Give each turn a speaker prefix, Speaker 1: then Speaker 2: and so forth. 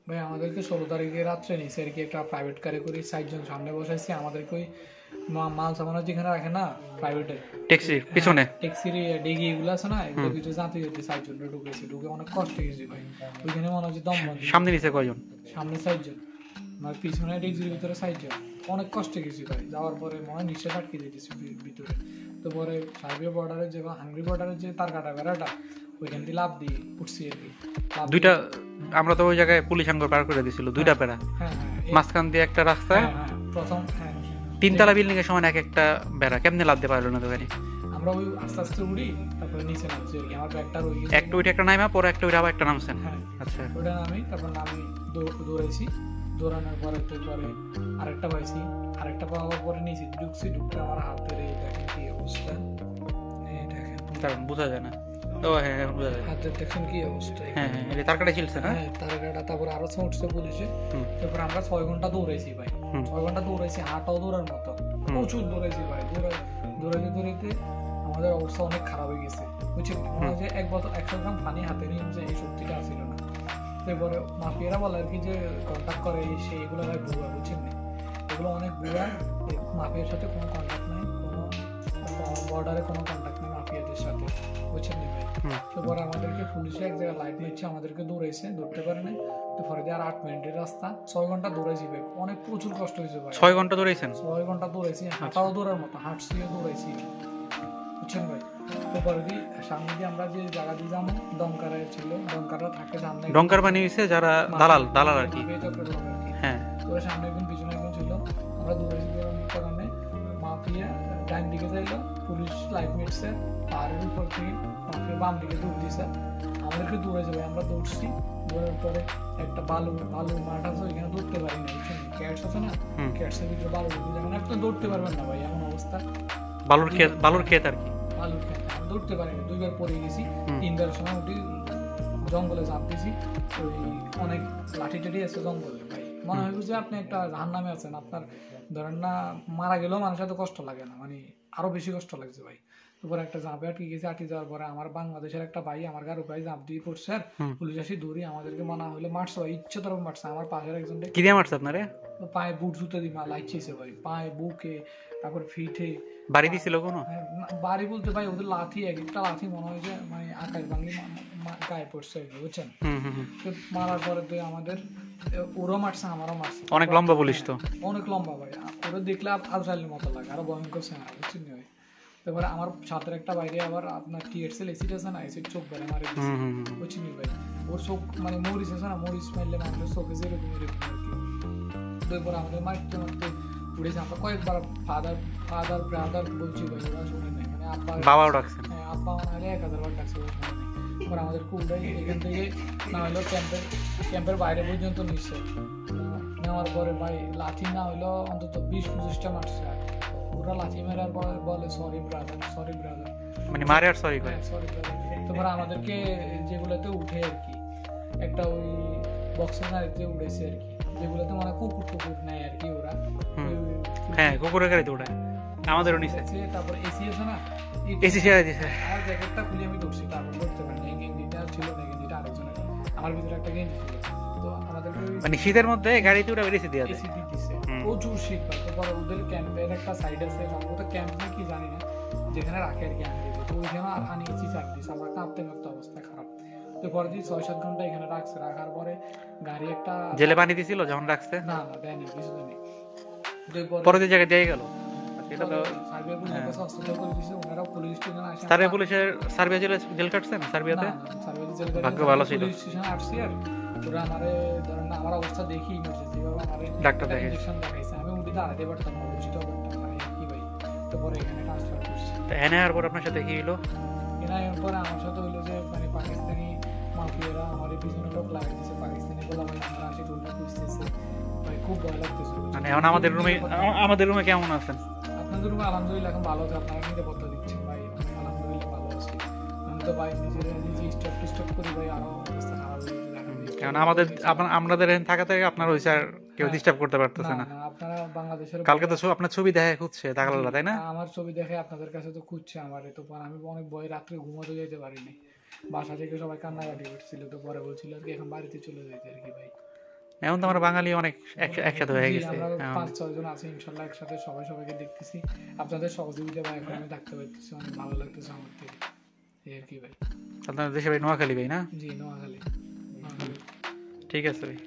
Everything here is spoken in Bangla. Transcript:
Speaker 1: ভাই আমাদেরকে 16 তারিখে রাত্রে নিয়েছে আর কি, একটা প্রাইভেট কারে করে 60 জন সামনে বসাইছে আমাদেরকে। ওই মাল সামানা যেখানে রাখে না প্রাইভেটের
Speaker 2: ট্যাক্সির পিছনে,
Speaker 1: ট্যাক্সির ডিগি এগুলো আছে না, এগুলো ভিতরে যাতে যেতে 60 জন ঢুকেছে, ঢুকে অনেক কষ্ট গেছে ভাই। ওইখানে মনে হচ্ছে দম বন্ধ।
Speaker 2: সামনে নিচে কয়জন?
Speaker 1: সামনে 60 জন, মানে পিছনে ডিগির ভিতরে 60 জন। অনেক কষ্ট গেছি ভাই। যাওয়ার পরে মনে হয় নিশ্চয় আটকে দিতেছি ভিতরে। তো পরে সার্বিয়া বর্ডারের যে হাঙ্গরি বর্ডারের যে তার কাটা বেড়াটা, ওইখান দিয়ে লাভ দিয়ে উঠছি আর কি।
Speaker 2: দুইটা, আমরা তো ওই জায়গায় পুলিশ আঙ্গর পার করে দিছিল দুইটা পেরা, মাঝখান দিয়ে একটা রাস্তা,
Speaker 1: প্রথম
Speaker 2: 3 তলা বিল্ডিং এর সমান এক একটা বেড়া, কেমনে লাভ দিয়ে পারলো না তো গাড়ি?
Speaker 1: আমরা ওই আস্তে আস্তে উড়ি, তারপরে নিচে নামছি আর কি। আমার ব্যাগটা রয়ে গেছে,
Speaker 2: একটা ওইটা একটা নামা, পরে একটা ওইটা আবার একটা নামছেন।
Speaker 1: আচ্ছা ওইটা নামি, তারপর নামি দৌড়াইছি। দৌড়ানোর পরে আরেকটা পাইছি, আরেকটা পাওয়ার পরে নিচে ঢুকছি। ঢুকতে আমার হাতের এই দেখেন কি অবস্থা, এই দেখেন,
Speaker 2: কারণ বোঝা যায় না। ও হ্যাঁ, বোঝা যায়,
Speaker 1: হাতের দেখেন কি অবস্থা।
Speaker 2: হ্যাঁ হ্যাঁ, এটা তার কাটা ছিলছে না?
Speaker 1: হ্যাঁ তার কাটা। তারপর আরো উঠছে পুলিশে। তারপর আমরা 6 ঘন্টা দৌড়াইছি ভাই, 6 ঘন্টা দৌড়াইছি, হাঁটাও দৌড়ার মতো, প্রচুর দৌড়াইছি ভাই। দৌড়াইতে আমাদের অবস্থা অনেক খারাপ হয়ে গেছে, বুঝছেন? মনে হয় যে 100 গ্রাম পানি হাতে নিয়ে যে এই শক্তিটা আসছিল না। তারপরে মাফিয়ারা বলে আর কি যে কন্ট্যাক্ট করে সেইগুলো ভাই ভুয়া, বুঝছেন না? এগুলো অনেক ভুয়া। মাফিয়ার সাথে কোনো কন্ট্যাক্ট নেই, কোনো বর্ডারে কোনো কন্ট্যাক্ট নেই মাফিয়াদের সাথে, বুঝছেন না ভাই? তারপরে আমাদেরকে পুলিশে এক জায়গায় লাইট নিচ্ছে, আমাদেরকে দৌড়াইছে, ধরতে পারে না। তো পরে দিয়ে আর 8 মিনিটের রাস্তা, 6 ঘন্টা দৌড়াইছি ভাই। অনেক প্রচুর কষ্ট হয়েছে ভাই।
Speaker 2: 6 ঘন্টা দৌড়াইছেন?
Speaker 1: 6 ঘন্টা দৌড়াইছি, হাঁটাও দৌড়ার মতো, হাঁটছিও দৌড়াইছি, বুঝছেন ভাই? তারপরে দিয়ে সামনে দিয়ে আমরা যে জায়গা দিয়ে যাবো, দমকারা ছিল, দমকারা থাকে সামনে।
Speaker 2: ডঙ্কার বানিয়েছে যারা দালাল আর কি।
Speaker 1: হ্যাঁ, ওরা সামনে একজন পিছনে একজন ছিল। আমরা দৌড়াইছি, দৌড়ানোর কারণে মাফিয়া ডান দিকে যাইলো, পুলিশ লাইট মিটছে, পাহাড়ের উপর থেকে মাফিয়া বাম দিকে দৌড় দিছে, আমাদেরকে দৌড়ে যাবে। আমরা দৌড়ছি, দৌড়ার পরে একটা বালু মাঠ আছে, ওইখানে দৌড়তে পারি না, বুঝছেন? ক্যাটস আছে না, ক্যাটসের ভিতরে বালু ঢুকে যাবে না, আপনি দৌড়তে পারবেন না ভাই, এমন অবস্থা।
Speaker 2: বালুর ক্ষেত আর কি,
Speaker 1: বালুর ক্ষেত। আমি দৌড়তে পারি না, 2 বার পড়ে গেছি। 3বার সময় উঠি জঙ্গলে ঝাঁপ দিয়েছি। ওই অনেক লাঠি টাঠি আছে জঙ্গলে ভাই, মনে হয় যে আপনি একটা জাহান্নামে আছেন। আপনার ধরেন না মারা গেলেও মানুষের এত কষ্ট লাগে না, মানে আরো বেশি কষ্ট লাগছে ভাই। তারপরে একটা ঝাঁপে আটকে গেছে, আটকে যাওয়ার পরে আমার বাংলাদেশের একটা ভাই আমার গাড়ি ভাই ঝাঁপ দিয়ে পড়ছে, আর পুলিশ আসি দৌড়ি আমাদেরকে মনে হলে মারছে ভাই, ইচ্ছে তরফ মারছে। আমার পাশের একজন
Speaker 2: কি দিয়ে মারছে আপনারে?
Speaker 1: পায়ে বুট জুতো দিয়ে লাইছিছে ভাই, পায়ে, বুকে, তারপর ফিটে।
Speaker 2: বাড়ি দিছিল কোনো?
Speaker 1: বাড়ি বলতে ভাই ওদের লাঠি, এক একটা লাঠি মনে হয় যে মানে আকাশ বাংলি গায়ে পড়ছে আর কি, বুঝছেন? মারার পরে তো আমাদের ওরও মারছে, আমারও মারছে।
Speaker 2: অনেক লম্বা পুলিশ তো,
Speaker 1: অনেক লম্বা ভাই, ওরা দেখলে আজরাইলের মতো লাগে, আরো ভয়ঙ্কর চেহারা, বুঝছেন ভাই? তারপরে আমার ছাত্রের একটা বাইরে আবার আপনার টিএসএল এসিড আছে না, এসিড চোখ বেড়ে মারে দিচ্ছে, বুঝছেন ভাই? ওর চোখ মানে মরিচ আছে না, মরিচ মারলে মানুষের চোখে যেরকম এরকম আর কি। তারপরে আমাদের মারতে উঠেছে। আমরা কয়েকবার ফাদার ব্রাদার বলছি ভাই, ওরা শুনে নেই, মানে
Speaker 2: বাবাও ডাকছে।
Speaker 1: হ্যাঁ, আব্বা মানে 1000 বার ডাকছে, ওরা শুনে নেই। এবার আমাদেরকে উঠাই এখান থেকে না হলেও ক্যাম্পের বাইরে পর্যন্ত নিচ্ছে। নেওয়ার পরে ভাই লাঠি না হইলো অন্তত 20-25টা মারছে। ওরা লাঠি মেরার পর বলে সরি ব্রাদার,
Speaker 2: মানে মারে আর সরি করে।
Speaker 1: তারপর আমাদেরকে যেগুলোতে উঠে আর কি, একটা ওই বক্সের গাড়িতে উঠেছে আর কি, যেগুলোতে মানে কুকুর নেয় আর কি ওরা।
Speaker 2: হ্যাঁ, কুকুরের গাড়িতে উঠায়, আমাদেরও নিচে।
Speaker 1: তারপর এসি আছে না,
Speaker 2: এসি ছেড়ে দিয়েছে।
Speaker 1: আমার জ্যাকেটটা খুলে আমি দৌড়ছি, তারপর করতে পারি না, গেঞ্জিটা ছিল না, গেঞ্জিটা আরেকজনের, আমার ভিতরে একটা গেঞ্জি ছিল। তো আমাদেরকে
Speaker 2: মানে শীতের মধ্যে গাড়িতে উঠে এসি দিয়ে
Speaker 1: এসি দিতেছে, প্রচুর শীত পায়। তারপর ওদের ক্যাম্পের একটা সাইড আছে, সম্ভবত ক্যাম্প না কি জানি না, যেখানে রাখে আর কি আনি দিবে। তো ওইখানে আর আনিয়েছি 4 দিন, আমার কাঁপতে অবস্থা খারাপ। তো পরে দিয়ে 6-7 ঘন্টা এখানে রাখছে, রাখার পরে গাড়ি একটা
Speaker 2: জেলে পানি দিছিল যখন রাখছে?
Speaker 1: না দেয়নি, কিছু দেয়নি।
Speaker 2: পরে যে জায়গায় দিয়ে গেল এটা তো সার্বিয়া জেল কাটছেন। সার্বিয়াতে ভাগ্য ভালো ছিল,
Speaker 1: ওরা আমারে ধরেন না, আমার অবস্থা দেখি ইমার্জেন্সি ভাবে আমারে
Speaker 2: ডাক্তার
Speaker 1: দেখাইছে, আমি উঠে দাঁড়াতে পারতাম না, বুঝতে পারতাম না কি ভাই। তারপরে এখানে ট্রান্সফার করছি।
Speaker 2: এনে আর পর আপনার সাথে কি হলো?
Speaker 1: এরপরে আমার সাথে হইলো যে মানে পাকিস্তানি মাফিয়ারা আমার পিছনে লোক লাগাই দিয়েছে, পাকিস্তানি বলা ভাই আমরা আসি টোলটা খুঁজতেছে ভাই, খুব ভয় লাগতেছে।
Speaker 2: মানে এখন আমাদের রুমে কেমন আছেন?
Speaker 1: আপনাদের রুমে আলহামদুলিল্লাহ এখন ভালো আছে, আপনারা নিরাপত্তা দিচ্ছেন ভাই, আলহামদুলিল্লাহ ভালো আছি। আমি তো ভাই নিজে স্টপ করি ভাই, আরো অবস্থা খারাপ হয়ে যাবে।
Speaker 2: কারণ আমাদের এখানে থাকাতে আপনার ওই স্যার কেউ ডিস্টার্ব করতে পারতেছে না।
Speaker 1: আপনারা বাংলাদেশের
Speaker 2: কালকে তো আপনার ছবি দেখে খুঁজছে দাগাল্লা, তাই না?
Speaker 1: আমার ছবি দেখে আপনাদের কাছে তো খুঁজছে আমার, তো আমি অনেক ভয়, রাত্রে ঘুমোতে যেতে পারিনি, বাসা থেকে সবাই কান্নাকাটি করছিল। তো পরে বলছিল আর কি এখন বাড়িতে চলে যেতে আর কি ভাই।
Speaker 2: এখন তো আমরা বাঙালি অনেক একসাথে হয়ে
Speaker 1: জি,
Speaker 2: গেছে
Speaker 1: আমরা
Speaker 2: এখন।
Speaker 1: 5-6 জন আছি ইনশাআল্লাহ একসাথে সবাইকে দেখতেছি। আপনাদের সহযোগিতা ভাই এখন আমি থাকতে পারতেছি, অনেক ভালো লাগতেছে আমার থেকে। এই আর কি ভাই।
Speaker 2: আপনার দেশে ভাই নোয়াখালী ভাই না?
Speaker 1: জি, নোয়াখালী।
Speaker 2: ঠিক আছে ভাই।